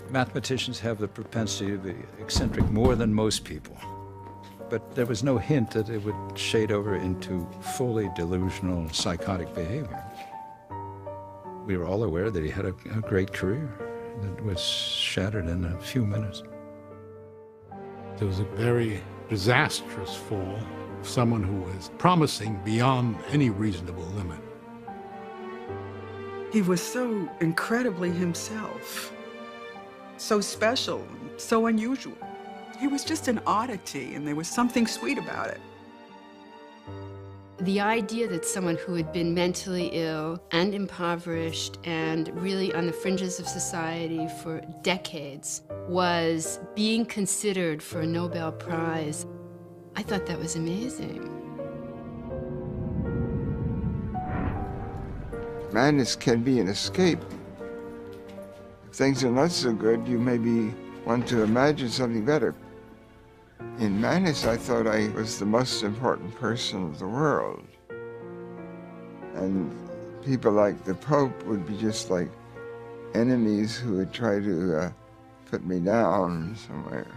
Mathematicians have the propensity to be eccentric more than most people. But there was no hint that it would shade over into fully delusional, psychotic behavior. We were all aware that he had a great career that was shattered in a few minutes. It was a very disastrous fall of someone who was promising beyond any reasonable limit. He was so incredibly himself, so special, so unusual. He was just an oddity, and there was something sweet about it. The idea that someone who had been mentally ill and impoverished and really on the fringes of society for decades was being considered for a Nobel Prize, I thought that was amazing. Madness can be an escape. If things are not so good, you maybe want to imagine something better. In madness, I thought I was the most important person of the world. And people like the Pope would be just like enemies who would try to put me down somewhere.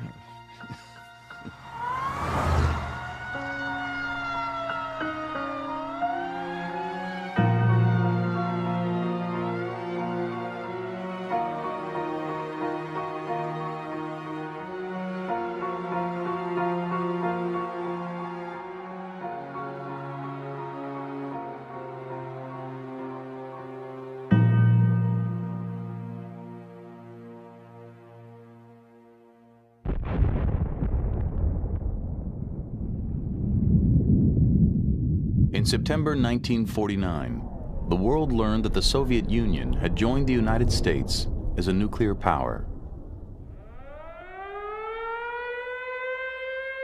In September 1949, the world learned that the Soviet Union had joined the United States as a nuclear power.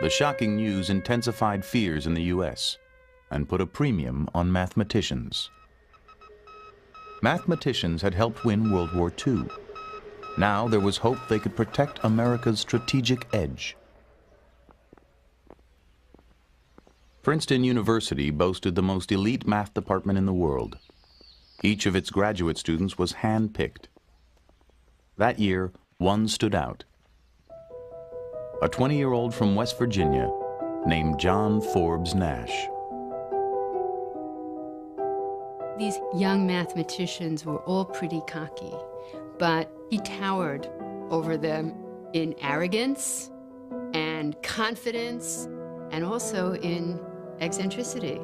The shocking news intensified fears in the U.S. and put a premium on mathematicians. Mathematicians had helped win World War II. Now there was hope they could protect America's strategic edge. Princeton University boasted the most elite math department in the world. Each of its graduate students was hand-picked. That year, one stood out. A 20-year-old from West Virginia named John Forbes Nash. These young mathematicians were all pretty cocky, but he towered over them in arrogance and confidence and also in eccentricity.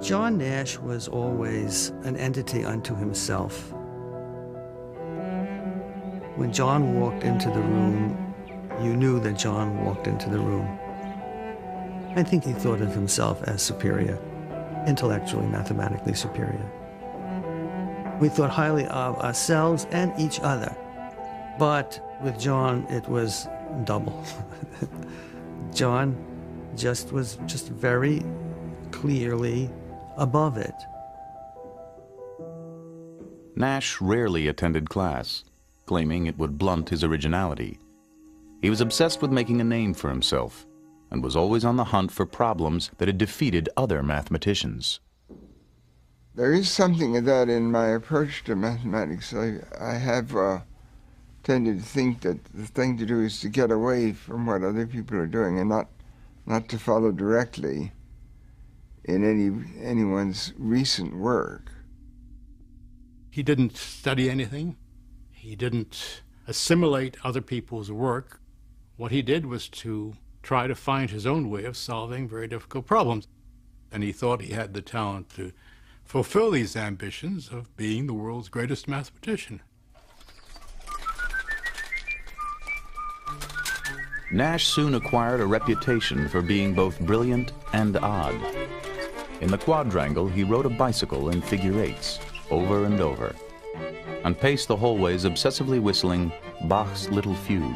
John Nash was always an entity unto himself. When John walked into the room, you knew that John walked into the room. I think he thought of himself as superior, intellectually, mathematically superior. We thought highly of ourselves and each other, but with John, it was double. John was just very clearly above it. Nash rarely attended class, claiming it would blunt his originality. He was obsessed with making a name for himself and was always on the hunt for problems that had defeated other mathematicians. There is something of that in my approach to mathematics. I have tended to think that the thing to do is to get away from what other people are doing and not to follow directly in anyone's recent work. He didn't study anything. He didn't assimilate other people's work. What he did was to try to find his own way of solving very difficult problems. And he thought he had the talent to fulfill these ambitions of being the world's greatest mathematician. Nash soon acquired a reputation for being both brilliant and odd. In the quadrangle, he rode a bicycle in figure eights, over and over, and paced the hallways obsessively whistling Bach's Little Fugue.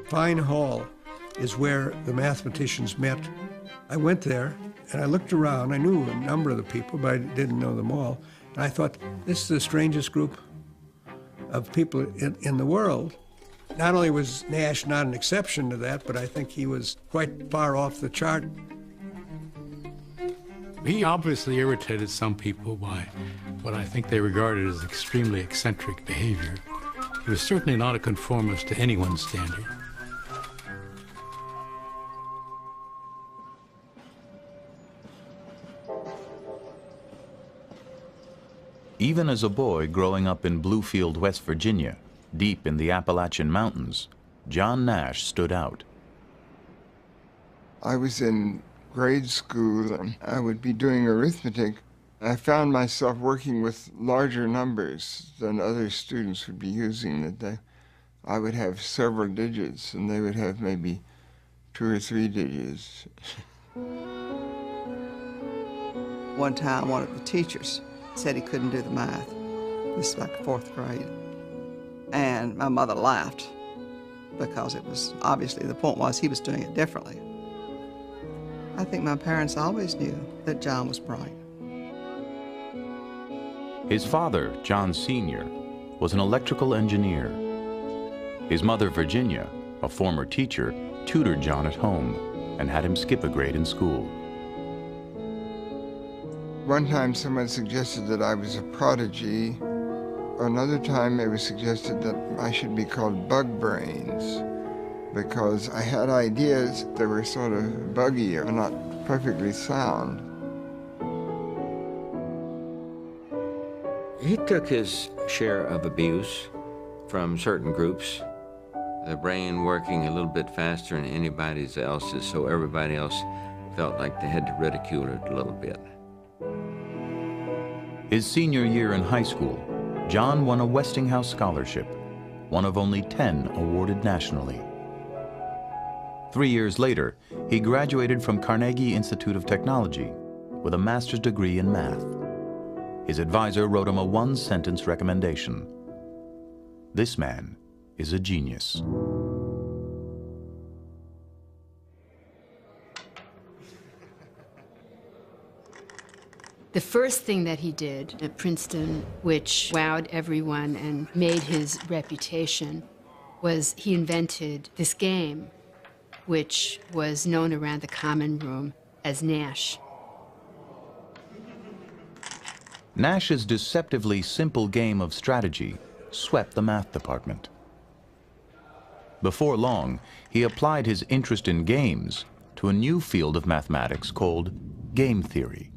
Fine Hall is where the mathematicians met. I went there, and I looked around. I knew a number of the people, but I didn't know them all. And I thought, this is the strangest group of people in the world. Not only was Nash not an exception to that, but I think he was quite far off the chart. He obviously irritated some people by what I think they regarded as extremely eccentric behavior. He was certainly not a conformist to anyone's standard. Even as a boy growing up in Bluefield, West Virginia, deep in the Appalachian Mountains, John Nash stood out. I was in grade school and I would be doing arithmetic. I found myself working with larger numbers than other students would be using. I would have several digits and they would have maybe 2 or 3 digits. One time, one of the teachers said he couldn't do the math. This is like 4th grade. And my mother laughed because it was obviously, the point was he was doing it differently. I think my parents always knew that John was bright. His father, John Sr., was an electrical engineer. His mother, Virginia, a former teacher, tutored John at home and had him skip a grade in school. One time someone suggested that I was a prodigy. Another time it was suggested that I should be called Bug Brains because I had ideas that were sort of buggy or not perfectly sound. He took his share of abuse from certain groups, the brain working a little bit faster than anybody else's, so everybody else felt like they had to ridicule it a little bit. His senior year in high school, John won a Westinghouse Scholarship, one of only 10 awarded nationally. 3 years later, he graduated from Carnegie Institute of Technology with a master's degree in math. His advisor wrote him a 1-sentence recommendation. This man is a genius. The first thing that he did at Princeton, which wowed everyone and made his reputation, was he invented this game, which was known around the common room as Nash. Nash's deceptively simple game of strategy swept the math department. Before long, he applied his interest in games to a new field of mathematics called game theory.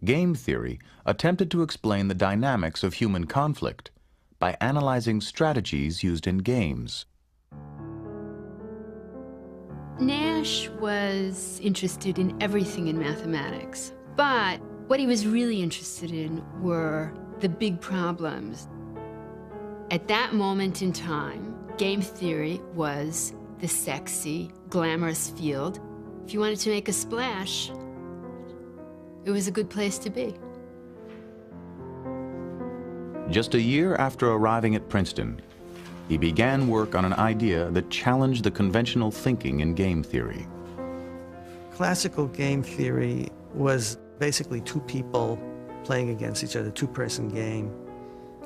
Game theory attempted to explain the dynamics of human conflict by analyzing strategies used in games. Nash was interested in everything in mathematics, but what he was really interested in were the big problems. At that moment in time, game theory was the sexy, glamorous field. If you wanted to make a splash, it was a good place to be. Just a year after arriving at Princeton, he began work on an idea that challenged the conventional thinking in game theory. Classical game theory was basically 2 people playing against each other, 2-person game,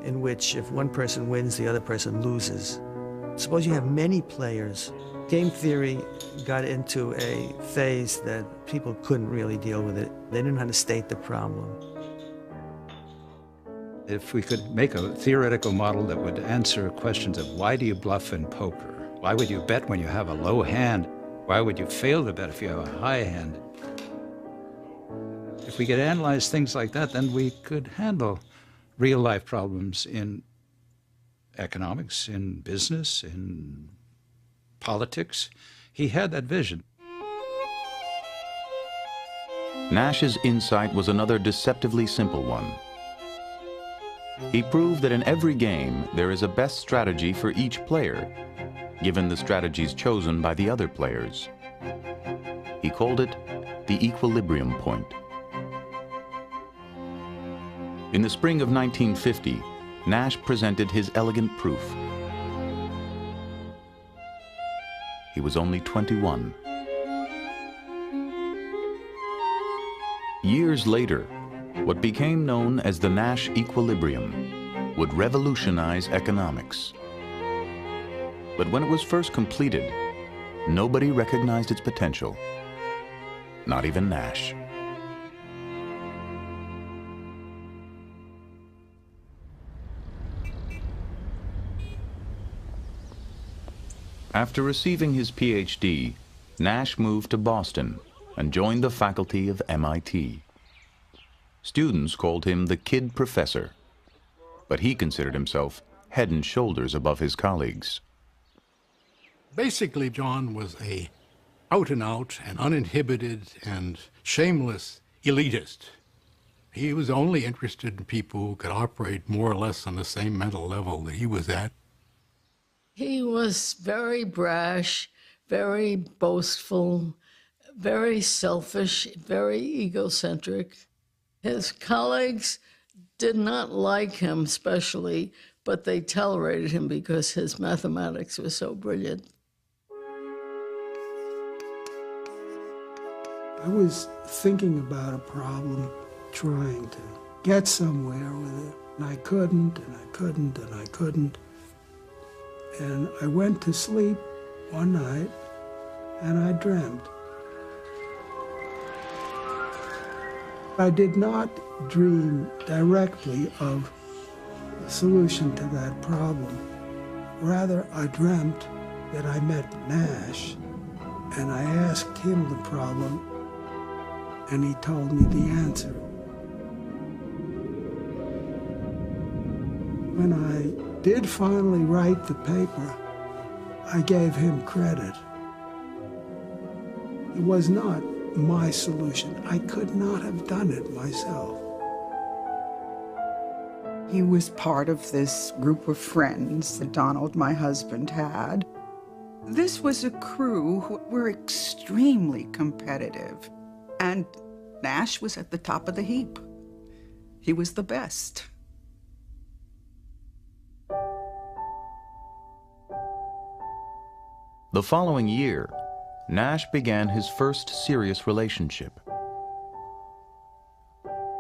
in which if one person wins, the other person loses. Suppose you have many players. Game theory got into a phase that people couldn't really deal with it. They didn't know how to state the problem. If we could make a theoretical model that would answer questions of why do you bluff in poker? Why would you bet when you have a low hand? Why would you fail to bet if you have a high hand? If we could analyze things like that, then we could handle real-life problems in economics, in business, in politics. He had that vision. Nash's insight was another deceptively simple one. He proved that in every game there is a best strategy for each player, given the strategies chosen by the other players. He called it the equilibrium point. In the spring of 1950, Nash presented his elegant proof. He was only 21. Years later, what became known as the Nash equilibrium would revolutionize economics. But when it was first completed, nobody recognized its potential, not even Nash. After receiving his PhD, Nash moved to Boston and joined the faculty of MIT. Students called him the Kid Professor, but he considered himself head and shoulders above his colleagues. Basically, John was a out-and-out and uninhibited and shameless elitist. He was only interested in people who could operate more or less on the same mental level that he was at. He was very brash, very boastful, very selfish, very egocentric. His colleagues did not like him especially, but they tolerated him because his mathematics was so brilliant. I was thinking about a problem, trying to get somewhere with it, and I couldn't, and I couldn't, and I couldn't. And I went to sleep one night, and I dreamt. I did not dream directly of the solution to that problem. Rather, I dreamt that I met Nash, and I asked him the problem, and he told me the answer. When I did finally write the paper, I gave him credit. It was not my solution. I could not have done it myself. He was part of this group of friends that Donald, my husband, had. This was a crew who were extremely competitive, and Nash was at the top of the heap. He was the best. The following year, Nash began his first serious relationship.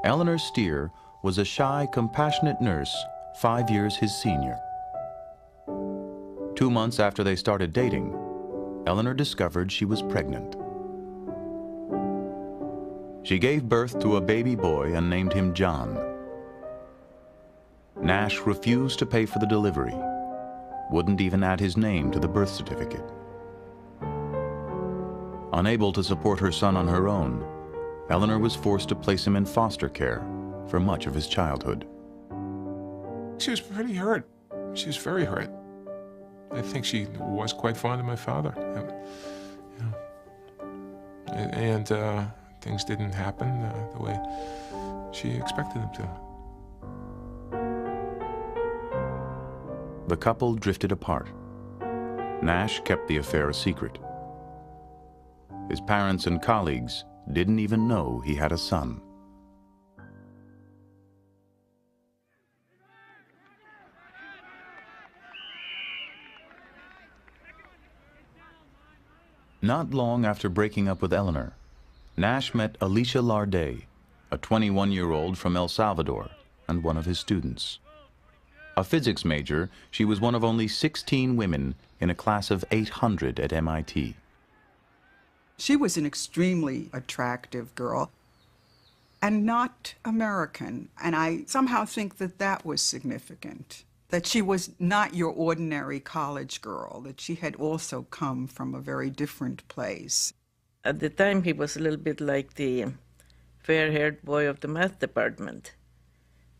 Eleanor Steer was a shy, compassionate nurse 5 years his senior. 2 months after they started dating, Eleanor discovered she was pregnant. She gave birth to a baby boy and named him John. Nash refused to pay for the delivery, wouldn't even add his name to the birth certificate. Unable to support her son on her own, Eleanor was forced to place him in foster care for much of his childhood. She was pretty hurt. She was very hurt. I think she was quite fond of my father. And things didn't happen the way she expected them to. The couple drifted apart. Nash kept the affair a secret. His parents and colleagues didn't even know he had a son. Not long after breaking up with Eleanor, Nash met Alicia Larday, a 21-year-old from El Salvador and one of his students. A physics major, she was one of only 16 women in a class of 800 at MIT. She was an extremely attractive girl and not American. And I somehow think that that was significant, that she was not your ordinary college girl, that she had also come from a very different place. At the time, he was a little bit like the fair-haired boy of the math department.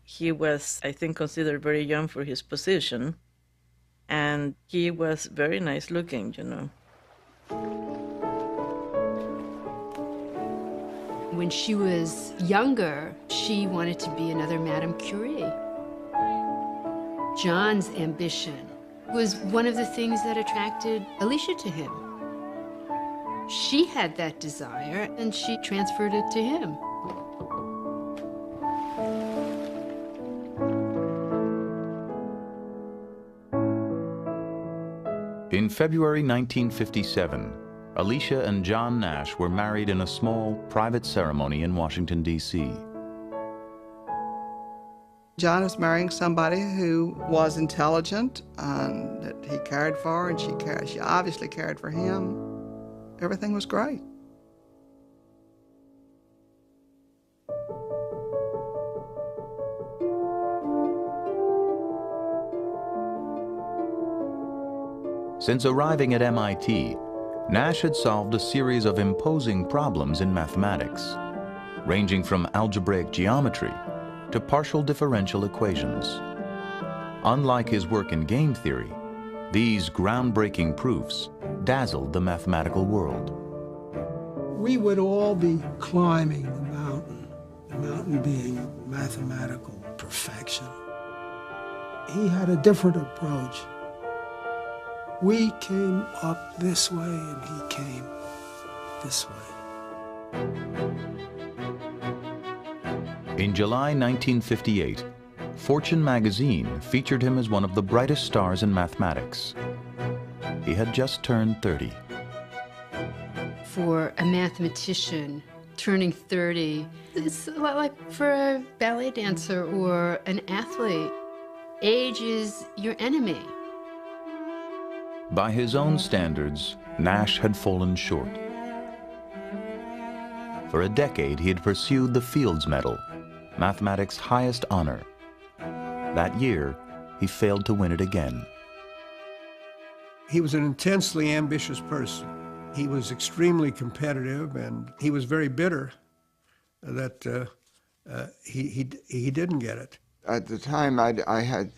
He was, I think, considered very young for his position, and he was very nice looking, you know. When she was younger, she wanted to be another Madame Curie. John's ambition was one of the things that attracted Alicia to him. She had that desire, and she transferred it to him. In February 1957, Alicia and John Nash were married in a small, private ceremony in Washington, D.C. John was marrying somebody who was intelligent and that he cared for, and she obviously cared for him. Everything was great. Since arriving at MIT, Nash had solved a series of imposing problems in mathematics, ranging from algebraic geometry to partial differential equations. Unlike his work in game theory, these groundbreaking proofs dazzled the mathematical world. We would all be climbing the mountain being mathematical perfection. He had a different approach. We came up this way and he came this way. In July 1958, Fortune magazine featured him as one of the brightest stars in mathematics. He had just turned 30. For a mathematician, turning 30, it's a lot like for a ballet dancer or an athlete. Age is your enemy. By his own standards, Nash had fallen short. For a decade, he had pursued the Fields Medal, mathematics' highest honor. That year, he failed to win it again. He was an intensely ambitious person. He was extremely competitive, and he was very bitter that he didn't get it. At the time, I had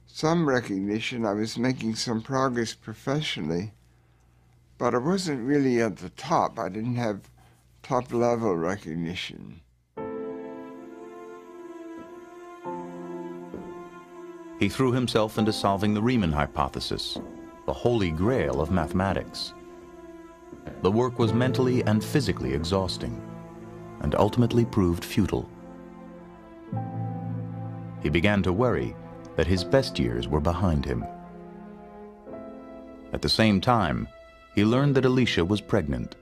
some recognition. I was making some progress professionally, but I wasn't really at the top. I didn't have top-level recognition. He threw himself into solving the Riemann hypothesis, the holy grail of mathematics. The work was mentally and physically exhausting, and ultimately proved futile. He began to worry that his best years were behind him. At the same time, he learned that Alicia was pregnant.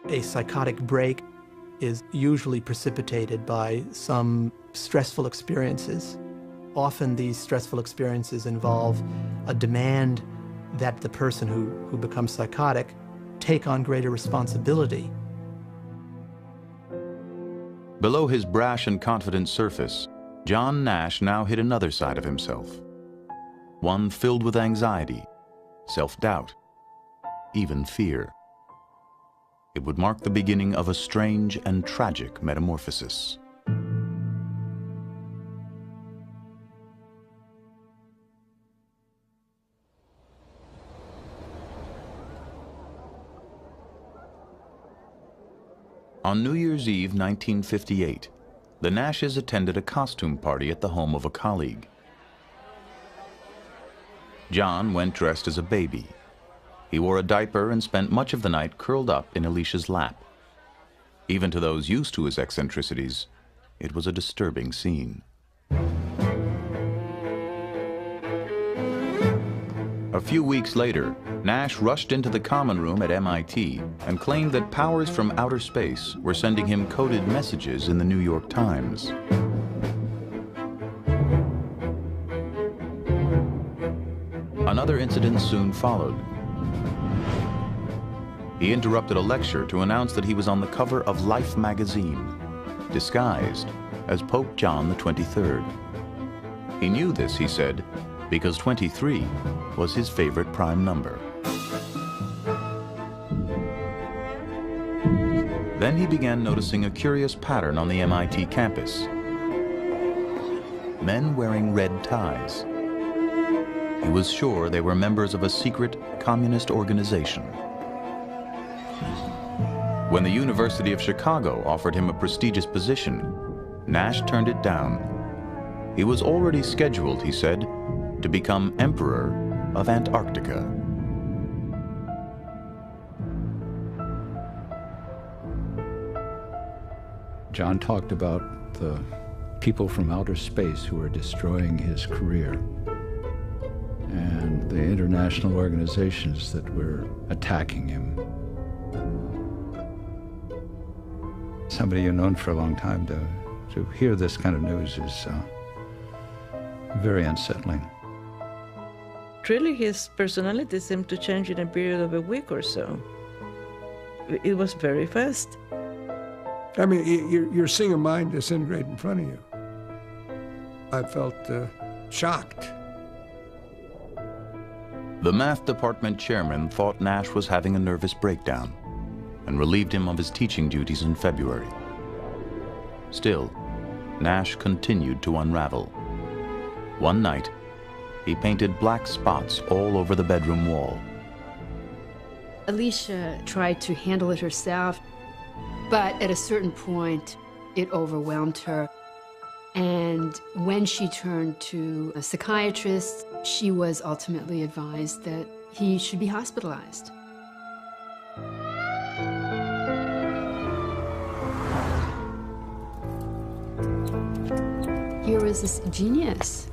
A psychotic break is usually precipitated by some stressful experiences. Often these stressful experiences involve a demand that the person who becomes psychotic take on greater responsibility. Below his brash and confident surface, John Nash now hid another side of himself. One filled with anxiety, self-doubt, even fear. It would mark the beginning of a strange and tragic metamorphosis. On New Year's Eve 1958, the Nashes attended a costume party at the home of a colleague. John went dressed as a baby. He wore a diaper and spent much of the night curled up in Alicia's lap. Even to those used to his eccentricities, it was a disturbing scene. A few weeks later, Nash rushed into the common room at MIT and claimed that powers from outer space were sending him coded messages in the New York Times. Another incident soon followed. He interrupted a lecture to announce that he was on the cover of Life magazine, disguised as Pope John XXIII. He knew this, he said, because 23 was his favorite prime number. Then he began noticing a curious pattern on the MIT campus. Men wearing red ties. He was sure they were members of a secret communist organization. When the University of Chicago offered him a prestigious position, Nash turned it down. He was already scheduled, he said, to become Emperor of Antarctica. John talked about the people from outer space who were destroying his career and the international organizations that were attacking him. Somebody you've known for a long time, to hear this kind of news is very unsettling. Really, his personality seemed to change in a period of a week or so. It was very fast. I mean, you're seeing a mind disintegrate in front of you. I felt shocked The math department chairman thought Nash was having a nervous breakdown and relieved him of his teaching duties in February. Still, Nash continued to unravel. One night, he painted black spots all over the bedroom wall. Alicia tried to handle it herself, but at a certain point, it overwhelmed her. And when she turned to a psychiatrist, she was ultimately advised that he should be hospitalized. Here was this genius,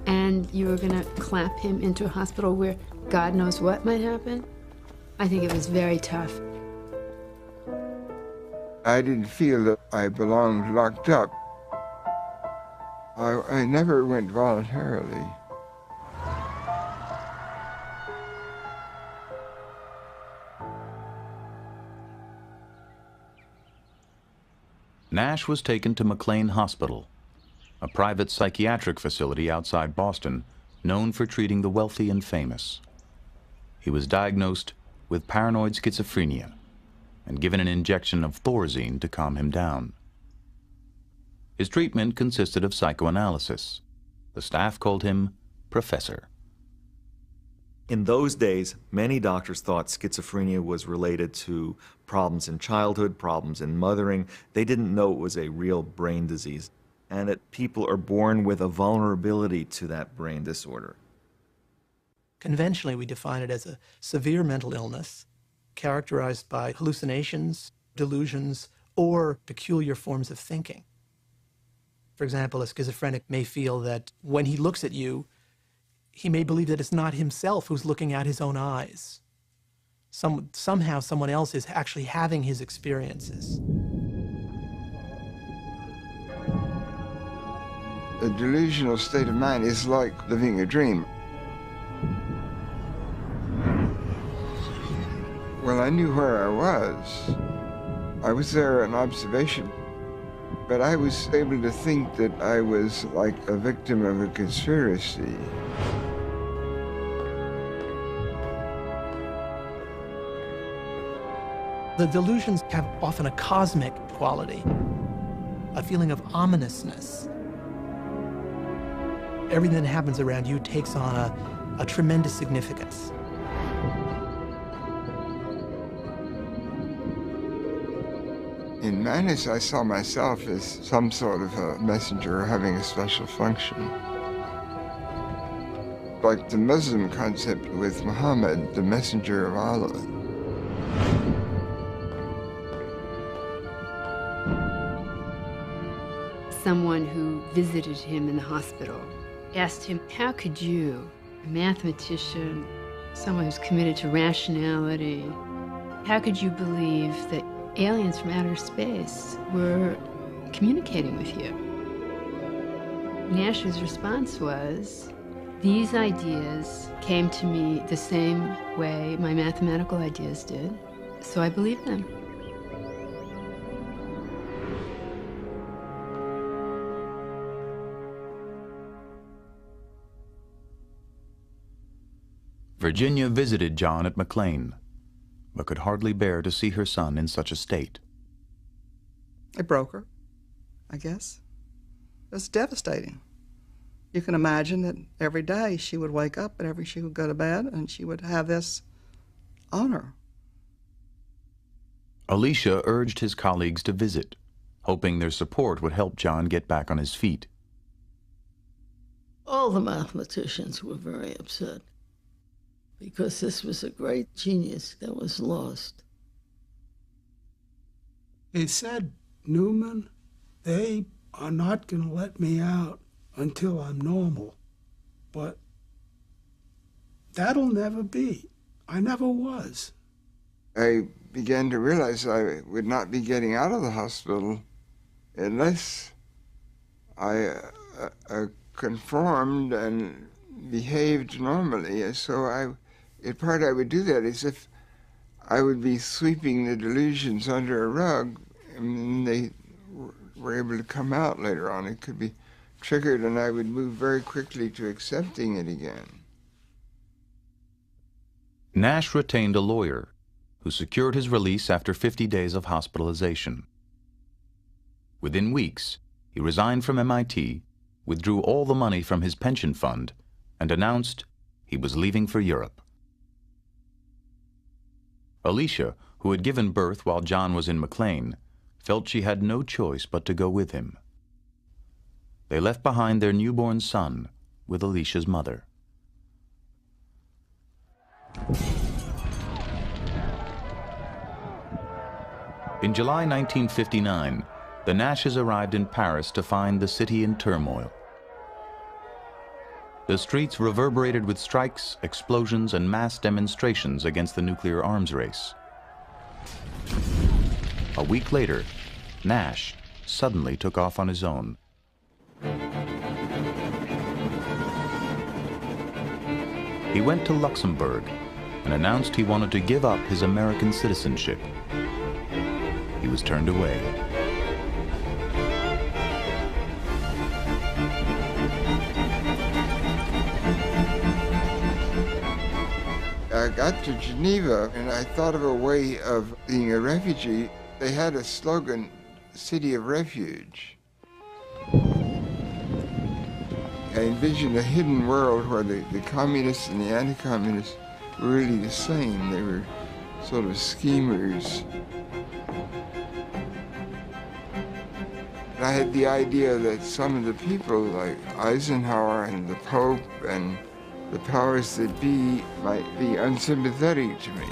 and you were going to clap him into a hospital where God knows what might happen? I think it was very tough. I didn't feel that I belonged locked up. I never went voluntarily. Nash was taken to McLean Hospital, a private psychiatric facility outside Boston known for treating the wealthy and famous. He was diagnosed with paranoid schizophrenia and given an injection of Thorazine to calm him down. His treatment consisted of psychoanalysis. The staff called him Professor. In those days, many doctors thought schizophrenia was related to problems in childhood, problems in mothering. They didn't know it was a real brain disease, and that people are born with a vulnerability to that brain disorder. Conventionally, we define it as a severe mental illness characterized by hallucinations, delusions, or peculiar forms of thinking. For example, a schizophrenic may feel that when he looks at you, he may believe that it's not himself who's looking at his own eyes. Somehow someone else is actually having his experiences. A delusional state of mind is like living a dream. Well, I knew where I was. I was there in observation, but I was able to think that I was like a victim of a conspiracy. The delusions have often a cosmic quality, a feeling of ominousness. Everything that happens around you takes on a tremendous significance. In madness, I saw myself as some sort of a messenger having a special function. Like the Muslim concept with Muhammad, the messenger of Allah. Someone who visited him in the hospital asked him, how could you, a mathematician, someone who's committed to rationality, how could you believe that aliens from outer space were communicating with you? Nash's response was, these ideas came to me the same way my mathematical ideas did, so I believe them. Virginia visited John at McLean, but could hardly bear to see her son in such a state. It broke her, I guess. It was devastating. You can imagine that every day she would wake up and she would go to bed and she would have this on her. Alicia urged his colleagues to visit, hoping their support would help John get back on his feet. All the mathematicians were very upset because this was a great genius that was lost. They said, Newman, they are not going to let me out until I'm normal. But that'll never be. I never was. I began to realize I would not be getting out of the hospital unless I conformed and behaved normally. And so in part I would do that as if I would be sweeping the delusions under a rug, and they were able to come out later on. It could be triggered, and I would move very quickly to accepting it again. Nash retained a lawyer who secured his release after 50 days of hospitalization. Within weeks, he resigned from MIT, withdrew all the money from his pension fund, and announced he was leaving for Europe. Alicia, who had given birth while John was in McLean, felt she had no choice but to go with him. They left behind their newborn son with Alicia's mother. In July 1959, the Nashes arrived in Paris to find the city in turmoil. The streets reverberated with strikes, explosions, and mass demonstrations against the nuclear arms race. A week later, Nash suddenly took off on his own. He went to Luxembourg and announced he wanted to give up his American citizenship. He was turned away. I got to Geneva and I thought of a way of being a refugee. They had a slogan, City of Refuge. I envisioned a hidden world where the communists and the anti-communists were really the same. They were sort of schemers. And I had the idea that some of the people like Eisenhower and the Pope and the powers that be might be unsympathetic to me.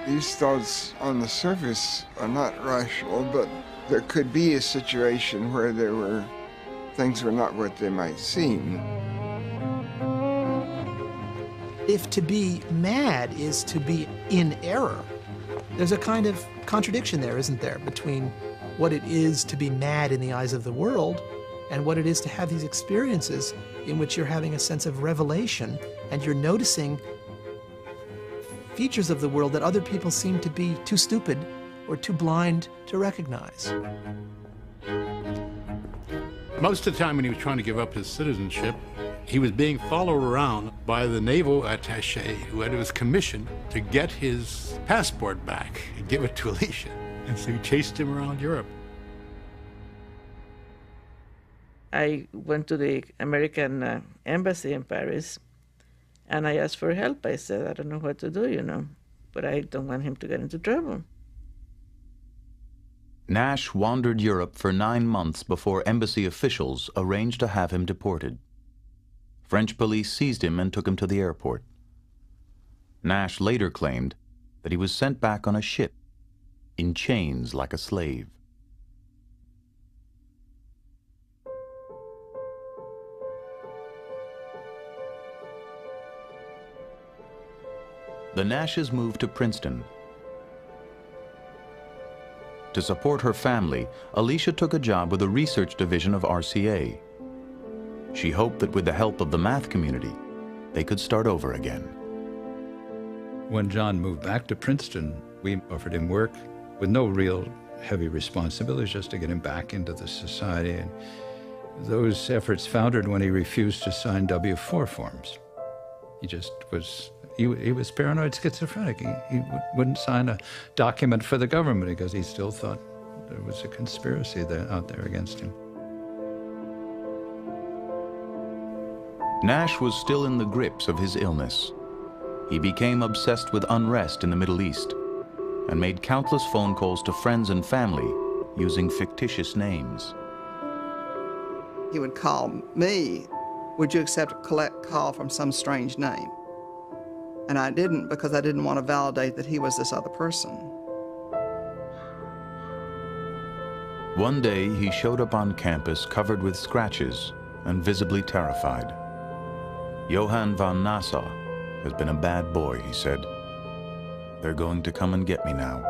These thoughts on the surface are not rational, but there could be a situation where things were not what they might seem. If to be mad is to be in error, there's a kind of contradiction there, isn't there, between what it is to be mad in the eyes of the world and what it is to have these experiences in which you're having a sense of revelation and you're noticing features of the world that other people seem to be too stupid or too blind to recognize. Most of the time when he was trying to give up his citizenship, he was being followed around by the naval attaché who had his commission to get his passport back and give it to Alicia. And so he chased him around Europe. I went to the American embassy in Paris, and I asked for help. I said, I don't know what to do, but I don't want him to get into trouble. Nash wandered Europe for 9 months before embassy officials arranged to have him deported. French police seized him and took him to the airport. Nash later claimed that he was sent back on a ship, in chains like a slave. The Nashes moved to Princeton. To support her family, Alicia took a job with the research division of RCA. She hoped that with the help of the math community, they could start over again. When John moved back to Princeton, we offered him work with no real heavy responsibilities, just to get him back into the society. And those efforts foundered when he refused to sign W-4 forms. He just was, he was paranoid schizophrenic. He wouldn't sign a document for the government because he still thought there was a conspiracy out there against him. Nash was still in the grips of his illness. He became obsessed with unrest in the Middle East and made countless phone calls to friends and family using fictitious names. He would call me, would you accept a collect call from some strange name? And I didn't, because I didn't want to validate that he was this other person. One day, he showed up on campus covered with scratches and visibly terrified. Johann von Nassau has been a bad boy, he said. They're going to come and get me now.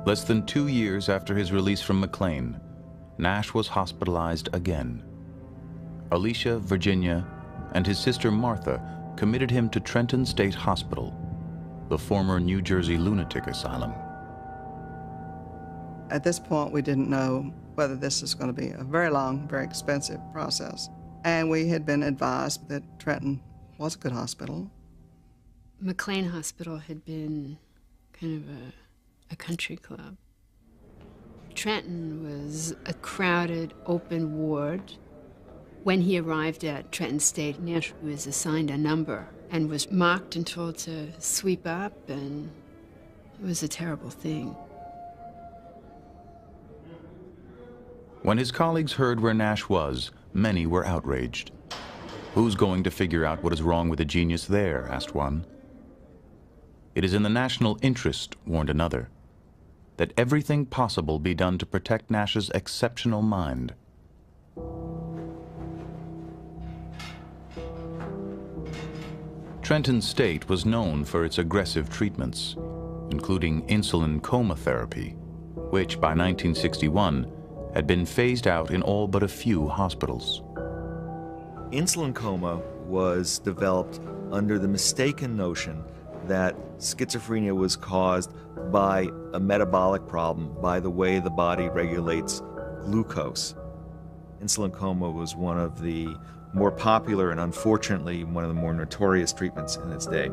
Less than 2 years after his release from McLean, Nash was hospitalized again. Alicia, Virginia, and his sister Martha committed him to Trenton State Hospital, the former New Jersey lunatic asylum. At this point, we didn't know whether this was going to be a very long, very expensive process. And we had been advised that Trenton was a good hospital. McLean Hospital had been kind of a country club. Trenton was a crowded, open ward. When he arrived at Trenton State, Nash was assigned a number and was marked and told to sweep up, and it was a terrible thing. When his colleagues heard where Nash was, many were outraged. Who's going to figure out what is wrong with a genius there, asked one. It is in the national interest, warned another, that everything possible be done to protect Nash's exceptional mind. Trenton State was known for its aggressive treatments, including insulin coma therapy, which by 1961 had been phased out in all but a few hospitals. Insulin coma was developed under the mistaken notion that schizophrenia was caused by a metabolic problem, by the way the body regulates glucose. Insulin coma was one of the more popular and unfortunately one of the more notorious treatments in its day.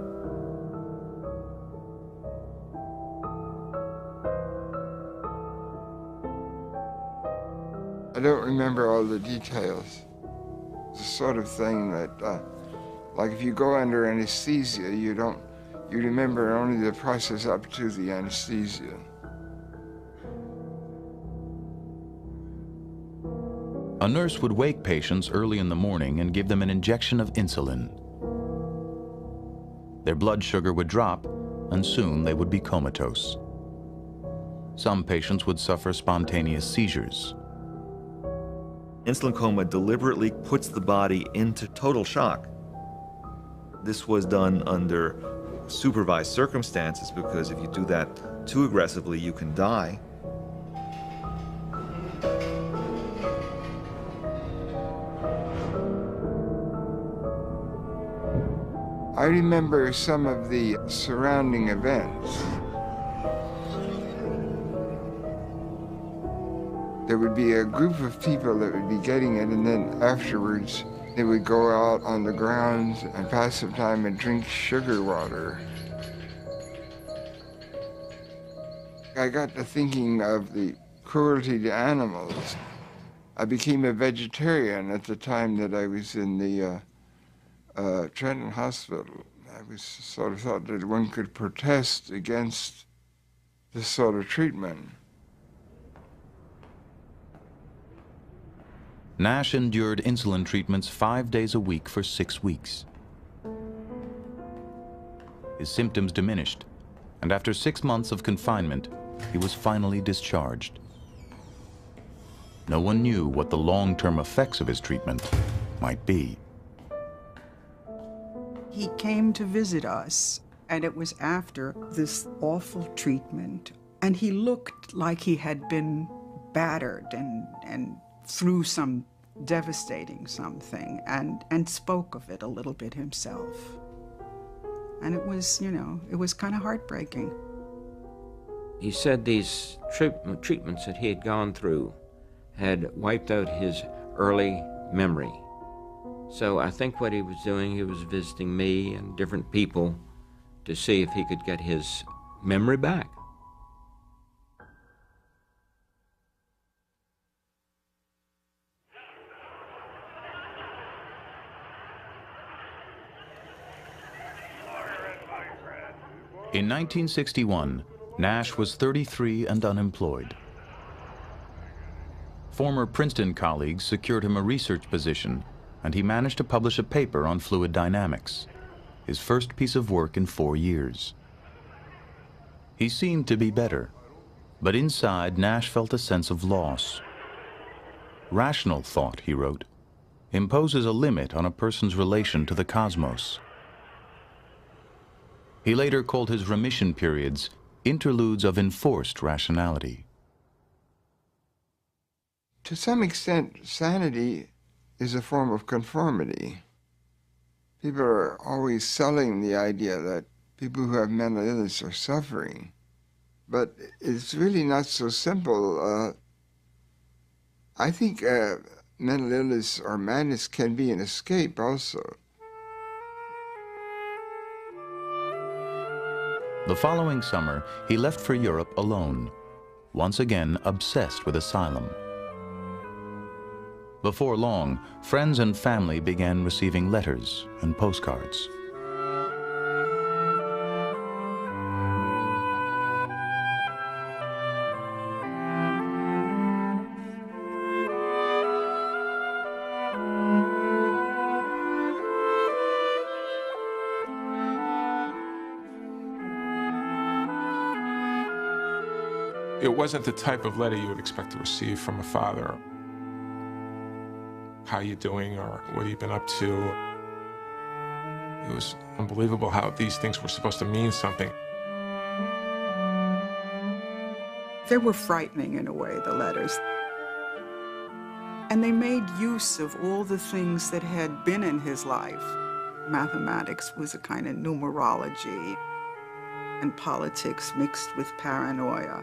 I don't remember all the details. It's the sort of thing that, like if you go under anesthesia, you remember only the process up to the anesthesia. A nurse would wake patients early in the morning and give them an injection of insulin. Their blood sugar would drop, and soon they would be comatose. Some patients would suffer spontaneous seizures. Insulin coma deliberately puts the body into total shock. This was done under supervised circumstances, because if you do that too aggressively, you can die. I remember some of the surrounding events. There would be a group of people that would be getting it, and then afterwards they would go out on the grounds and pass some time and drink sugar water. I got to thinking of the cruelty to animals. I became a vegetarian at the time that I was in the Trenton Hospital. I was sort of thought that one could protest against this sort of treatment. Nash endured insulin treatments 5 days a week for 6 weeks. His symptoms diminished, and after 6 months of confinement, he was finally discharged. No one knew what the long-term effects of his treatment might be. He came to visit us, and it was after this awful treatment, and he looked like he had been battered and through some devastating something, and spoke of it a little bit himself. And it was, it was kind of heartbreaking. He said these treatments that he had gone through had wiped out his early memory. So I think what he was doing, he was visiting me and different people to see if he could get his memory back. In 1961, Nash was 33 and unemployed. Former Princeton colleagues secured him a research position, and he managed to publish a paper on fluid dynamics, his first piece of work in 4 years. He seemed to be better, but inside Nash felt a sense of loss. Rational thought, he wrote, imposes a limit on a person's relation to the cosmos. He later called his remission periods interludes of enforced rationality. To some extent, sanity is a form of conformity. People are always selling the idea that people who have mental illness are suffering. but it's really not so simple. I think mental illness or madness can be an escape also. The following summer, he left for Europe alone, once again obsessed with asylum. Before long, friends and family began receiving letters and postcards. It wasn't the type of letter you would expect to receive from a father. How you doing, or what have you been up to? It was unbelievable how these things were supposed to mean something. They were frightening in a way, the letters. And they made use of all the things that had been in his life. Mathematics was a kind of numerology, and politics mixed with paranoia.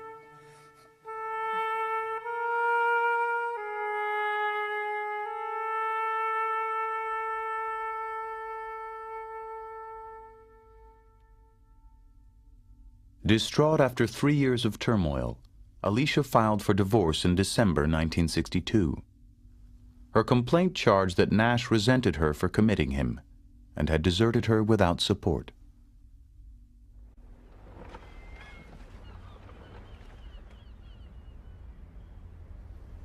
Distraught after 3 years of turmoil, Alicia filed for divorce in December 1962. Her complaint charged that Nash resented her for committing him and had deserted her without support.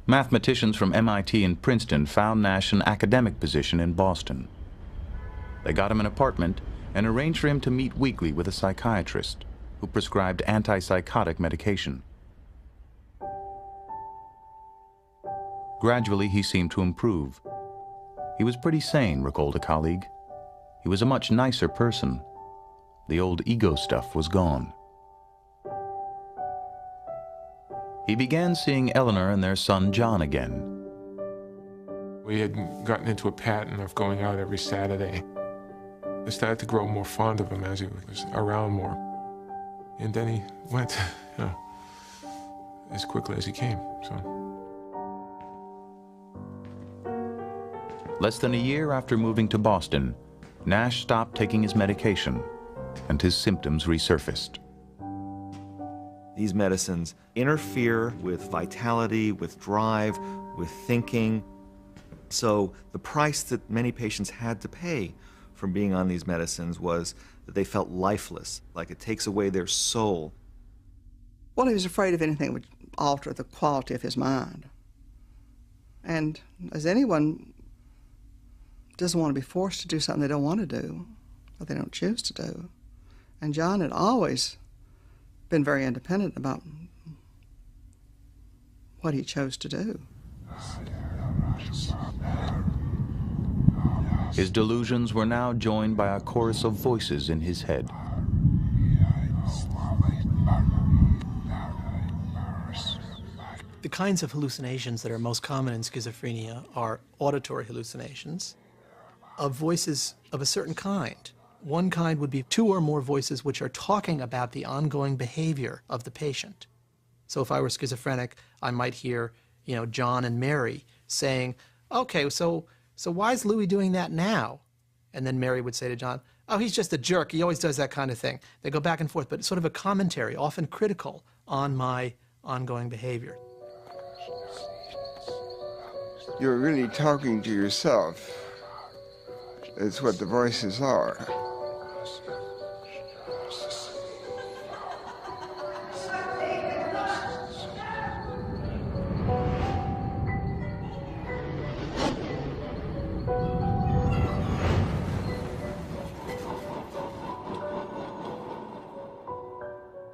Mathematicians from MIT and Princeton found Nash an academic position in Boston. They got him an apartment and arranged for him to meet weekly with a psychiatrist who prescribed antipsychotic medication. Gradually, he seemed to improve. He was pretty sane, recalled a colleague. He was a much nicer person. The old ego stuff was gone. He began seeing Eleanor and their son John again. We had gotten into a pattern of going out every Saturday. I started to grow more fond of him as he was around more. And then he went, as quickly as he came, so. Less than a year after moving to Boston, Nash stopped taking his medication, and his symptoms resurfaced. These medicines interfere with vitality, with drive, with thinking. So the price that many patients had to pay for being on these medicines was that they felt lifeless, like it takes away their soul. Well, he was afraid of anything that would alter the quality of his mind. And as anyone doesn't want to be forced to do something they don't want to do, or they don't choose to do. And John had always been very independent about what he chose to do. His delusions were now joined by a chorus of voices in his head. The kinds of hallucinations that are most common in schizophrenia are auditory hallucinations of voices of a certain kind. One kind would be 2 or more voices which are talking about the ongoing behavior of the patient. So if I were schizophrenic, I might hear, John and Mary saying, okay, so why is Louis doing that now? And then Mary would say to John, oh, he's just a jerk. He always does that kind of thing. They go back and forth, but it's sort of a commentary, often critical, on my ongoing behavior. You're really talking to yourself. It's what the voices are.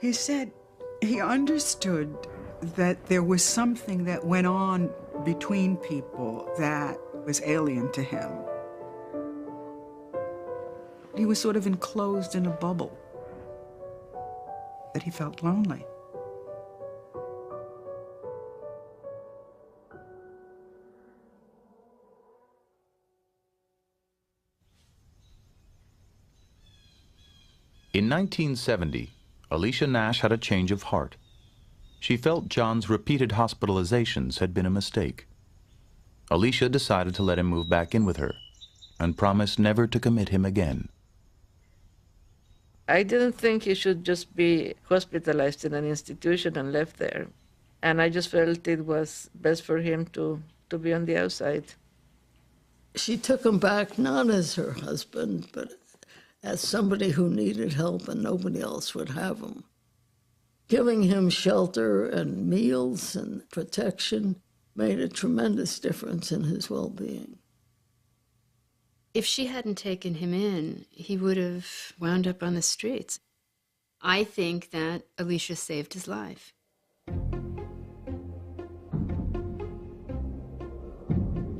He said he understood that there was something that went on between people that was alien to him. He was sort of enclosed in a bubble, that he felt lonely. In 1970, Alicia Nash had a change of heart. She felt John's repeated hospitalizations had been a mistake. Alicia decided to let him move back in with her and promised never to commit him again. I didn't think he should just be hospitalized in an institution and left there. And I just felt it was best for him to be on the outside. She took him back not as her husband, but as somebody who needed help and nobody else would have him. Giving him shelter and meals and protection made a tremendous difference in his well-being. If she hadn't taken him in, he would have wound up on the streets. I think that Alicia saved his life.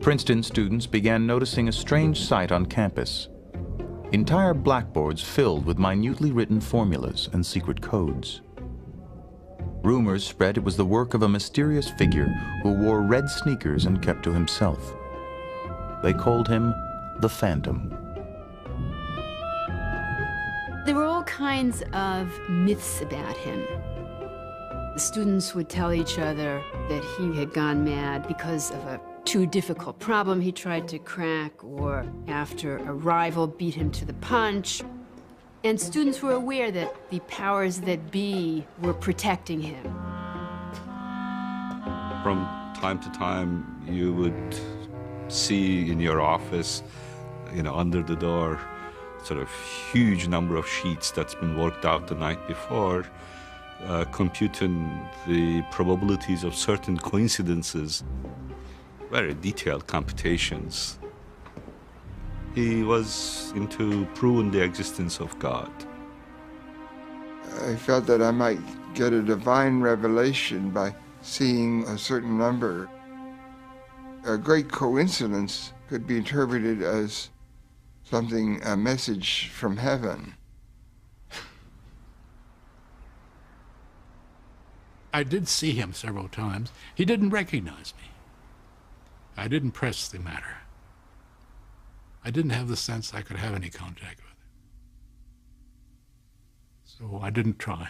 Princeton students began noticing a strange sight on campus. Entire blackboards filled with minutely written formulas and secret codes. Rumors spread it was the work of a mysterious figure who wore red sneakers and kept to himself. They called him the Phantom. There were all kinds of myths about him. The students would tell each other that he had gone mad because of a too difficult problem he tried to crack, or after a rival beat him to the punch. And students were aware that the powers that be were protecting him. From time to time, you would see in your office, under the door, sort of huge number of sheets that's been worked out the night before, computing the probabilities of certain coincidences, very detailed computations. He was into proving the existence of God. I felt that I might get a divine revelation by seeing a certain number. A great coincidence could be interpreted as something, a message from heaven. I did see him several times. He didn't recognize me. I didn't press the matter. I didn't have the sense I could have any contact with him. So I didn't try.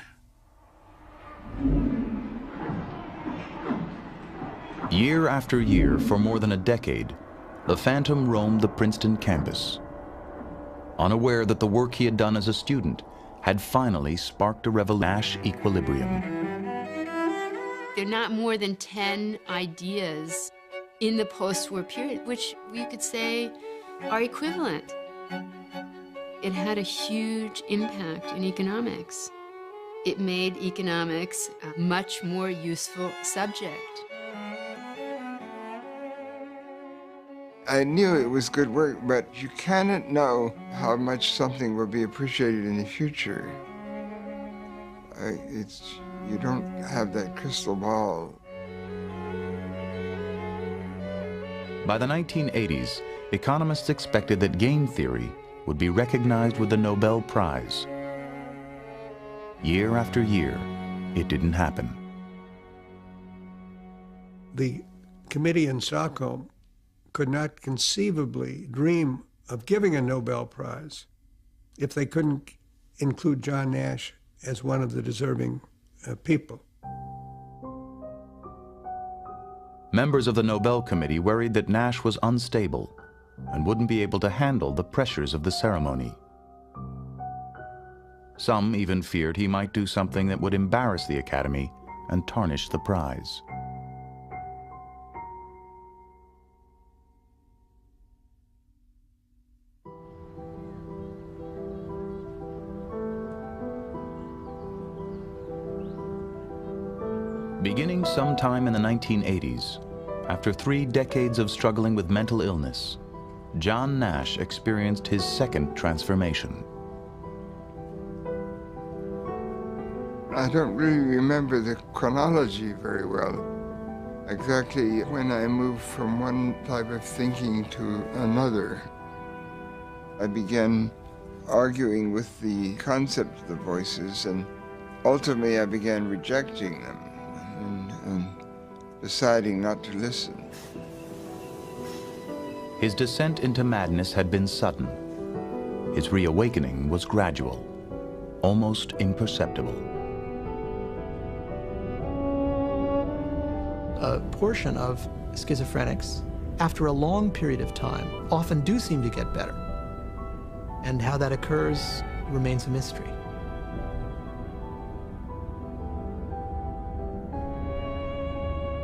Year after year, for more than a decade, the Phantom roamed the Princeton campus, unaware that the work he had done as a student had finally sparked a Nash equilibrium. There are not more than 10 ideas in the post-war period, which we could say are equivalent. It had a huge impact in economics. It made economics a much more useful subject. I knew it was good work, but you cannot know how much something will be appreciated in the future. You don't have that crystal ball. By the 1980s, economists expected that game theory would be recognized with the Nobel Prize. Year after year, it didn't happen. The committee in Stockholm could not conceivably dream of giving a Nobel Prize if they couldn't include John Nash as one of the deserving people. Members of the Nobel Committee worried that Nash was unstable and wouldn't be able to handle the pressures of the ceremony. Some even feared he might do something that would embarrass the Academy and tarnish the prize. Beginning sometime in the 1980s, after 3 decades of struggling with mental illness, John Nash experienced his second transformation. I don't really remember the chronology very well. Exactly when I moved from one type of thinking to another. I began arguing with the concept of the voices, and ultimately I began rejecting them and deciding not to listen. His descent into madness had been sudden. His reawakening was gradual. almost imperceptible. A portion of schizophrenics, after a long period of time, often do seem to get better. And how that occurs remains a mystery.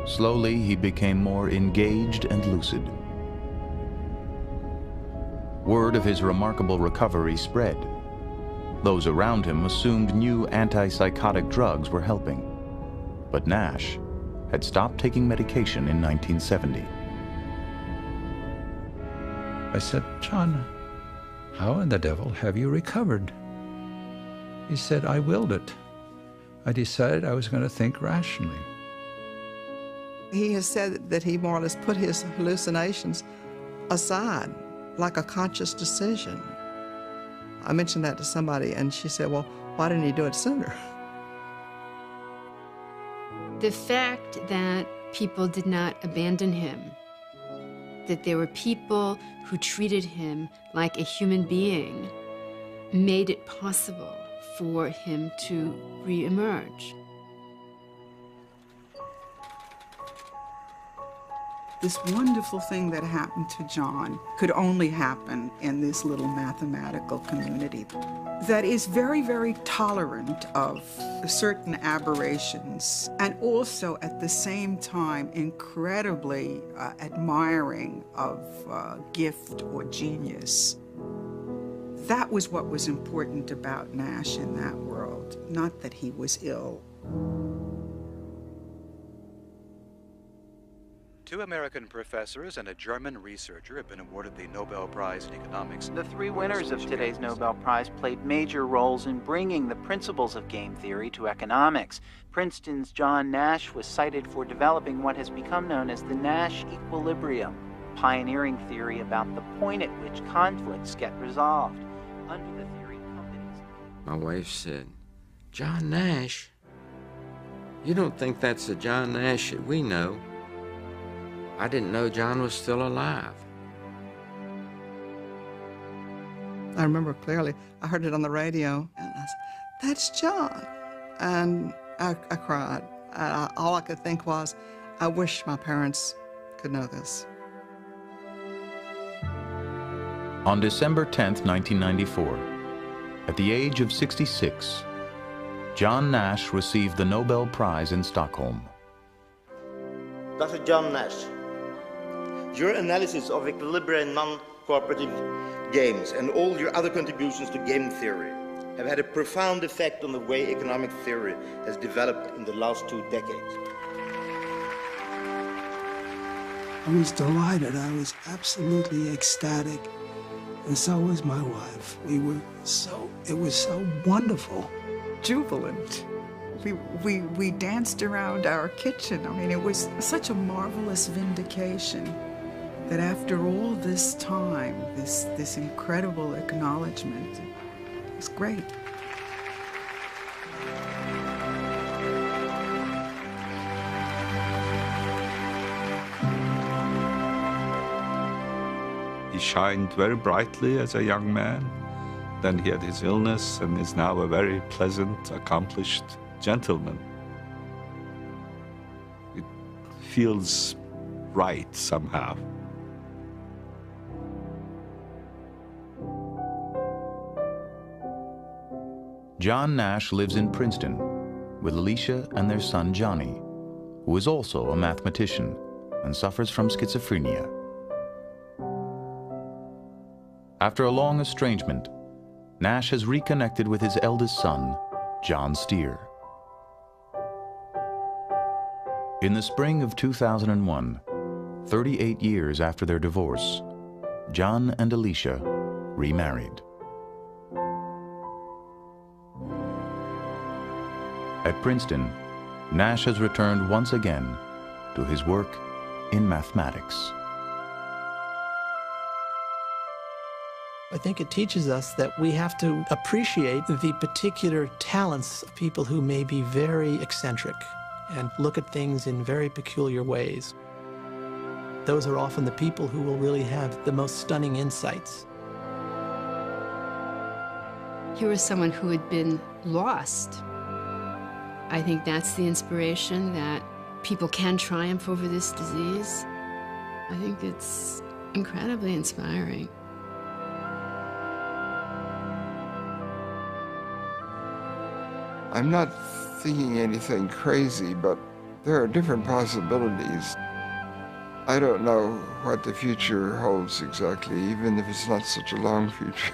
Slowly, he became more engaged and lucid. Word of his remarkable recovery spread. Those around him assumed new antipsychotic drugs were helping. But Nash had stopped taking medication in 1970. I said, "John, how in the devil have you recovered?" He said, "I willed it. I decided I was going to think rationally." He has said that he more or less put his hallucinations aside, like a conscious decision. I mentioned that to somebody, and she said, "Well, why didn't he do it sooner?" The fact that people did not abandon him, that there were people who treated him like a human being, made it possible for him to reemerge. This wonderful thing that happened to John could only happen in this little mathematical community that is very, very tolerant of certain aberrations and also at the same time incredibly admiring of gift or genius. That was what was important about Nash in that world, not that he was ill. 2 American professors and a German researcher have been awarded the Nobel Prize in Economics. The 3 winners of today's Nobel Prize played major roles in bringing the principles of game theory to economics. Princeton's John Nash was cited for developing what has become known as the Nash equilibrium, a pioneering theory about the point at which conflicts get resolved. Under the theory, companies... My wife said, "John Nash? You don't think that's the John Nash that we know?" I didn't know John was still alive. I remember clearly, I heard it on the radio, and I said, "That's John." And I cried. All I could think was, I wish my parents could know this. On December 10th, 1994, at the age of 66, John Nash received the Nobel Prize in Stockholm. Dr. John Nash, your analysis of equilibrium and non-cooperative games and all your other contributions to game theory have had a profound effect on the way economic theory has developed in the last 2 decades. I was delighted. I was absolutely ecstatic. And so was my wife. It was so wonderful. Jubilant. We danced around our kitchen. I mean, it was such a marvelous vindication that after all this time, this incredible acknowledgement, it was great. He shined very brightly as a young man. Then he had his illness and is now a very pleasant, accomplished gentleman. It feels right somehow. John Nash lives in Princeton with Alicia and their son Johnny, who is also a mathematician and suffers from schizophrenia. After a long estrangement, Nash has reconnected with his eldest son, John Steer. In the spring of 2001, 38 years after their divorce, John and Alicia remarried. At Princeton, Nash has returned once again to his work in mathematics. I think it teaches us that we have to appreciate the particular talents of people who may be very eccentric and look at things in very peculiar ways. Those are often the people who will really have the most stunning insights. Here was someone who had been lost. I think that's the inspiration, that people can triumph over this disease. I think it's incredibly inspiring. I'm not thinking anything crazy, but there are different possibilities. I don't know what the future holds exactly, even if it's not such a long future.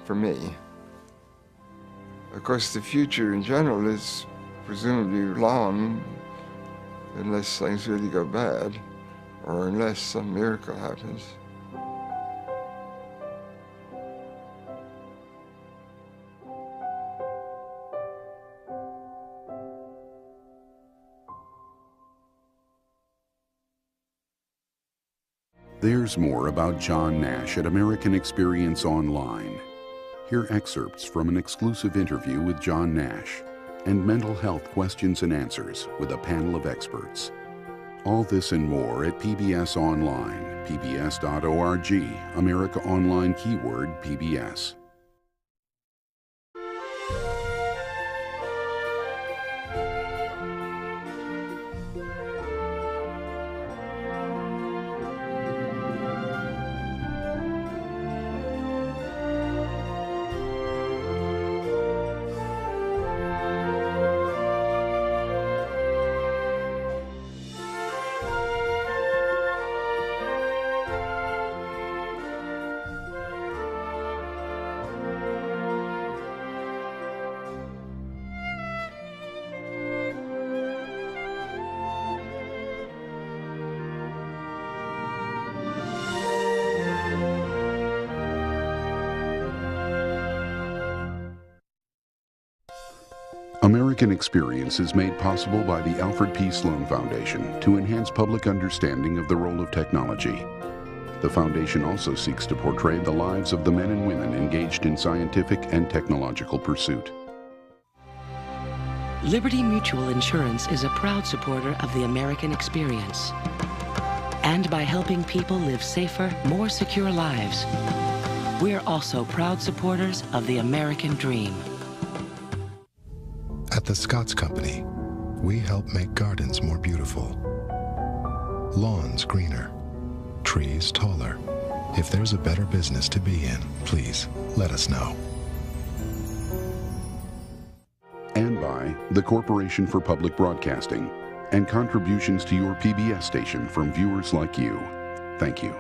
For me. Of course, the future in general is presumably long, unless things really go bad, or unless some miracle happens. There's more about John Nash at American Experience Online. Hear excerpts from an exclusive interview with John Nash and mental health questions and answers with a panel of experts. All this and more at PBS Online, pbs.org, America Online keyword PBS. American Experience is made possible by the Alfred P. Sloan Foundation to enhance public understanding of the role of technology. The foundation also seeks to portray the lives of the men and women engaged in scientific and technological pursuit. Liberty Mutual Insurance is a proud supporter of the American Experience. And by helping people live safer, more secure lives, we're also proud supporters of the American Dream. At the Scotts Company, we help make gardens more beautiful, lawns greener, trees taller. If there's a better business to be in, please let us know. And by the Corporation for Public Broadcasting and contributions to your PBS station from viewers like you. Thank you.